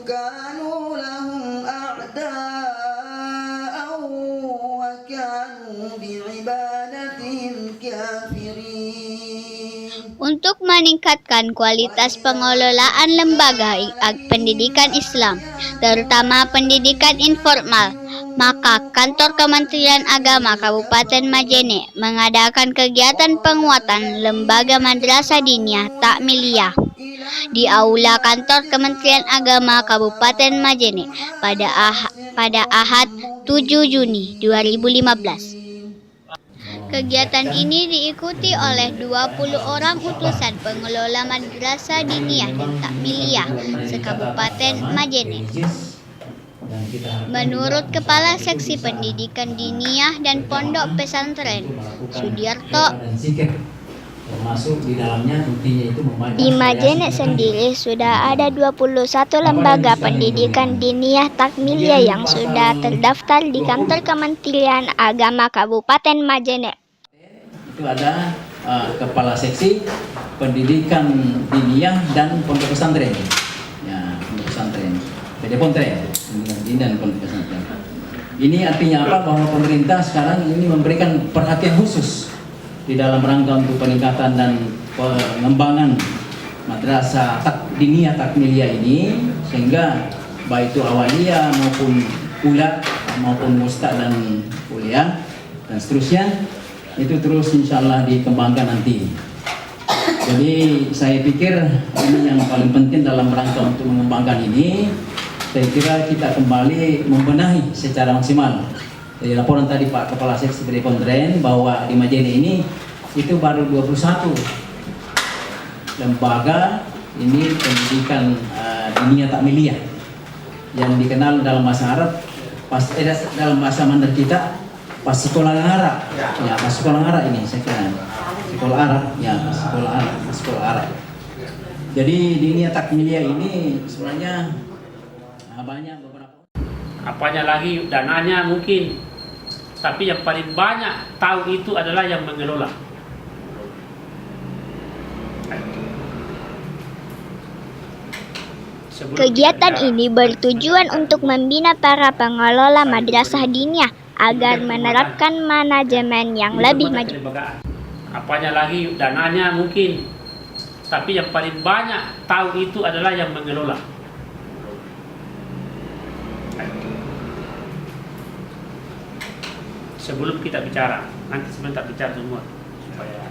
كانوا لهم أعداء وكانوا بعبادتهم كافرين. Untuk meningkatkan kualitas pengelolaan lembaga pendidikan Islam, terutama pendidikan informal, maka Kantor Kementerian Agama Kabupaten Majene mengadakan kegiatan penguatan lembaga madrasah diniyah takmiliyah di Aula Kantor Kementerian Agama Kabupaten Majene pada Ahad 7 Juni 2015. Kegiatan ini diikuti oleh 20 orang utusan pengelola madrasah diniyah dan takmiliyah se-Kabupaten Majene. Menurut Kepala Seksi Pendidikan Diniyah dan Pondok Pesantren, Sudiarto, di Majene sendiri sudah ada 21 lembaga pendidikan diniyah takmiliyah yang sudah terdaftar di Kantor Kementerian Agama Kabupaten Majene. Itu ada Kepala Seksi Pendidikan Diniyah dan Pondok Pesantren. Ya, Pondok Pesantren. PD Pontren, Pendidikan dan Pondok Pesantren. Ini artinya apa? Bahwa pemerintah sekarang ini memberikan perhatian khusus di dalam rangka untuk peningkatan dan pengembangan madrasah diniyah takmiliyah ini, sehingga baik itu awaliyah maupun ula maupun musta dan kuliah dan seterusnya itu terus insyaallah dikembangkan nanti. Jadi saya pikir ini yang paling penting dalam rangka untuk mengembangkan ini. Saya kira kita kembali membenahi secara maksimal. Jadi laporan tadi Pak Kepala Seksi PD Pontren bahwa di Majene ini itu baru 21 lembaga ini pendidikan diniyah takmiliyah yang dikenal dalam bahasa Arab dalam bahasa Mandar kita pas sekolah Arab. Ya, pas sekolah Arab ini saya kira. Sekolah Arab, ya, sekolah Arab. Jadi diniyah takmiliyah ini sebenarnya banyak beberapa. Apanya lagi dananya mungkin, tapi yang paling banyak tahu itu adalah yang mengelola. Kegiatan ini bertujuan untuk membina para pengelola madrasah diniyah agar menerapkan manajemen yang lebih maju. Apanya lagi dananya mungkin, tapi yang paling banyak tahu itu adalah yang mengelola. Sebelum kita bicara, nanti sebentar bicara semua supaya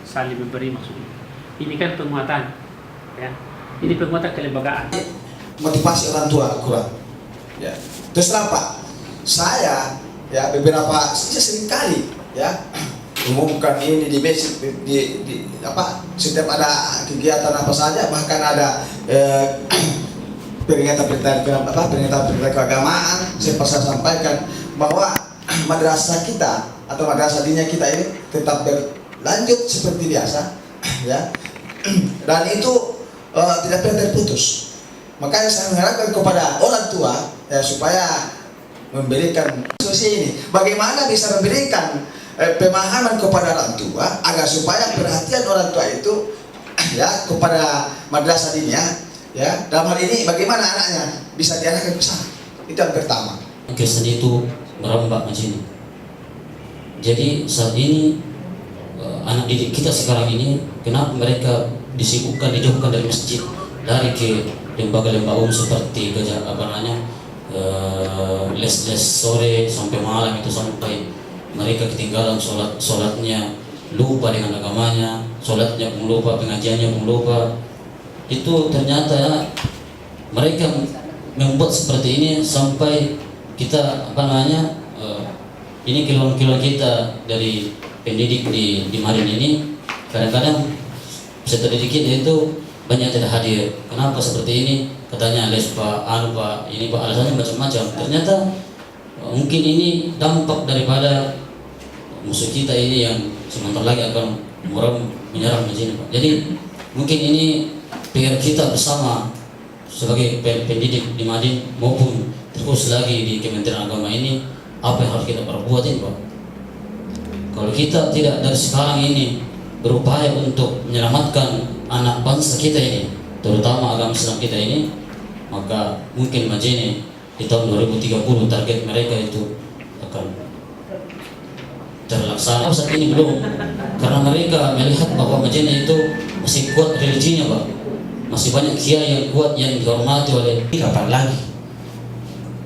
saling memberi maksudnya. Ini kan penguatan, ya. Ini penguatan kelembagaan. Motivasi orang tua kurang. Ya. Terus apa? Saya ya beberapa sering kali ya umumkan ini di setiap ada kegiatan apa saja, bahkan ada peringatan keagamaan. Saya sampaikan bahwa madrasah kita atau madrasah diniyah kita ini tetap berlanjut seperti biasa, ya, dan itu tidak pernah terputus. Makanya saya mengharapkan kepada orang tua ya, supaya memberikan solusi ini. Bagaimana bisa memberikan pemahaman kepada orang tua agar supaya perhatian orang tua itu ya kepada madrasah diniyah, ya, dalam hal ini bagaimana anaknya bisa diarahkan ke sana. Itu yang pertama. Kesan itu merambah di sini. Jadi saat ini anak didik kita sekarang ini, kenapa mereka disibukkan, dijauhkan dari masjid, lari ke lembaga-lembaga umum seperti les-les sore sampai malam, itu sampai mereka ketinggalan sholatnya, lupa dengan agamanya, sholatnya pun lupa, pengajiannya pun lupa. Itu ternyata mereka membuat seperti ini sampai kita ini kiloan-kiloan kita dari pendidik di Marin ini kadang-kadang peserta didik kita itu banyak tidak hadir. Kenapa seperti ini? Katanya les Pak, Pak, ini Pak, alasannya macam-macam. Ternyata mungkin ini dampak daripada musuh kita ini yang sebentar lagi akan menyerang di sini, Pak. Jadi mungkin ini PR kita bersama sebagai pendidik di Madin maupun terus lagi di Kementerian Agama ini, apa yang harus kita perbuat ini, Pak? Kalau kita tidak dari sekarang ini berupaya untuk menyelamatkan anak bangsa kita ini, terutama agama Islam kita ini, maka mungkin Majene di tahun 2030 target mereka itu akan terlaksana. Saat ini belum, karena mereka melihat bahwa Majene itu masih kuat religinya, Pak. Masih banyak kiai yang kuat yang dihormati oleh. Kapan lagi?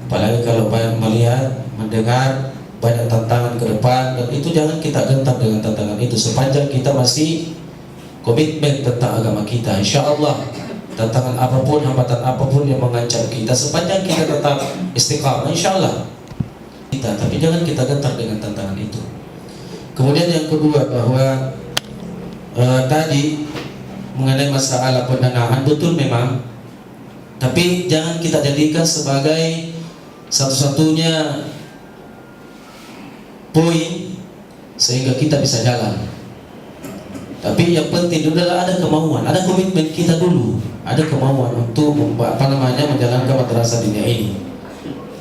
Apalagi kalau banyak melihat, mendengar banyak tantangan ke depan, dan itu jangan kita gentar dengan tantangan itu sepanjang kita masih komitmen tentang agama kita. Insya Allah tantangan apapun, hambatan apapun yang mengancam kita, sepanjang kita tetap istiqamah, insya Allah kita. Tapi jangan kita gentar dengan tantangan itu. Kemudian yang kedua, bahwa tadi mengenai masalah pendanaan, betul memang, tapi jangan kita jadikan sebagai satu-satunya poin sehingga kita bisa jalan. Tapi yang penting dulu adalah ada kemauan, ada komitmen kita dulu, ada kemauan untuk menjalankan madrasah dunia ini.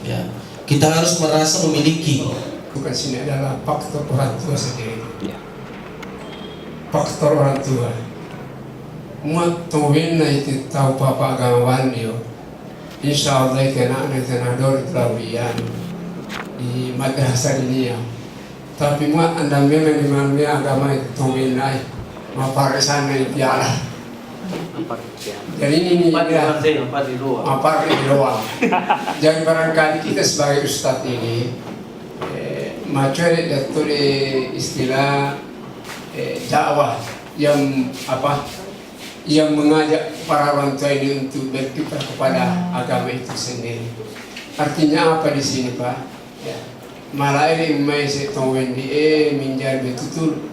Ya, kita harus merasa memiliki. Bukan sini adalah faktor orang tua sendiri. Faktor orang tua. Muat tawin na itu tahu papa agawan dia. Insya Allah kena tenador telawian di madrasah ini ya. Tapi muat anda memang di mana agama itu tawin na, maparisan na piala. Jadi ini dia apa di luar. Jadi barangkali kita sebagai ustadz ini macam datuk istilah dakwah yang apa, yang mengajak para orang tua ini untuk berkiprah kepada agama itu sendiri. Artinya apa di sini, Pak? Ya. Malah ini mai setongwen di menjadi betul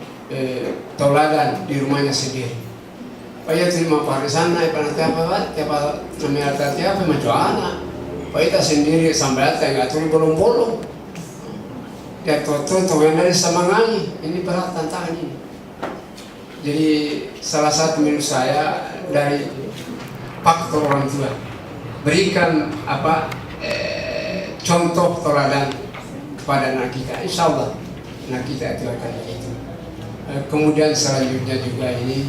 toladan di rumahnya sendiri. Pak ya terima parisan naik pada tiapa namanya tiapa macam anak. Pak kita sendiri sampai ada nggak turun bolong-bolong. Ya tuh dari sama ngani, ini berat tantangan ini. Jadi salah satu menurut saya dari faktor orang tua, berikan apa contoh teladan kepada anak kita, insya Allah anak kita itu akan begitu. Kemudian selanjutnya juga ini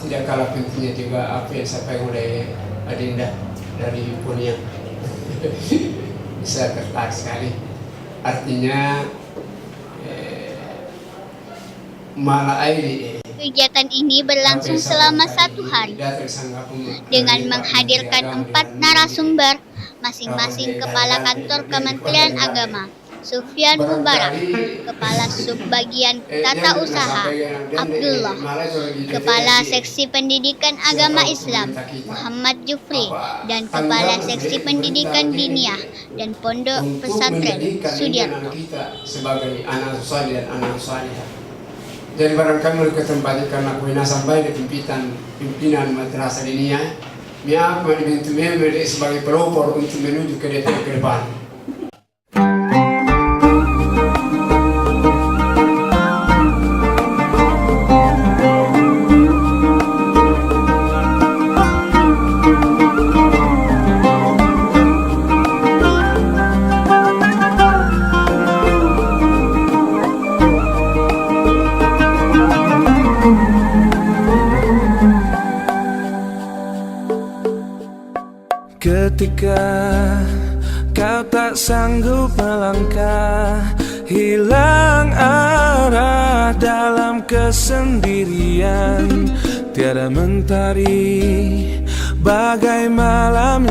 tidak kalah pentingnya juga apa yang disampaikan oleh Adinda dari Punia. Saya tertarik sekali. Artinya malah air. Kegiatan ini berlangsung selama 1 hari dengan menghadirkan 4 narasumber, masing-masing Kepala Kantor Kementerian Agama, Sufyan Mubarak, Kepala Subbagian Tata Usaha, Abdullah, Kepala Seksi Pendidikan Agama Islam, Muhammad Jufri, dan Kepala Seksi Pendidikan Diniyah dan Pondok Pesantren, Sudiarto. Sebagai anak salih dan anak salihah. Jadi barangkali mereka tempatnya karena kuina sampai di pimpinan madrasah diniyah, dia dibentuk member sebagai pelopor untuk menuju ke depan. Ketika kau tak sanggup melangkah, hilang arah dalam kesendirian, tiada mentari bagai malam.